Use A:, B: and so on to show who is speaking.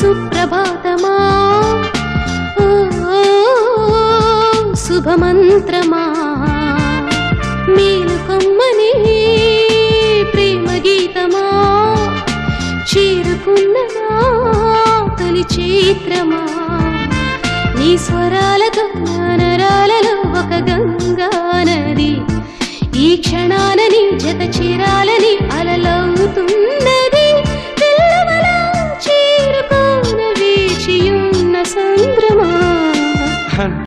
A: సుప్రభాతమా శుభమంత్రమా మేలుకొమ్మని ప్రేమ గీతమా చేరుకున్నదా తొలి చైత్రమా నీ స్వరాలతో నరాలలో ఒక గంగా నది ఈ క్షణాన నీ జత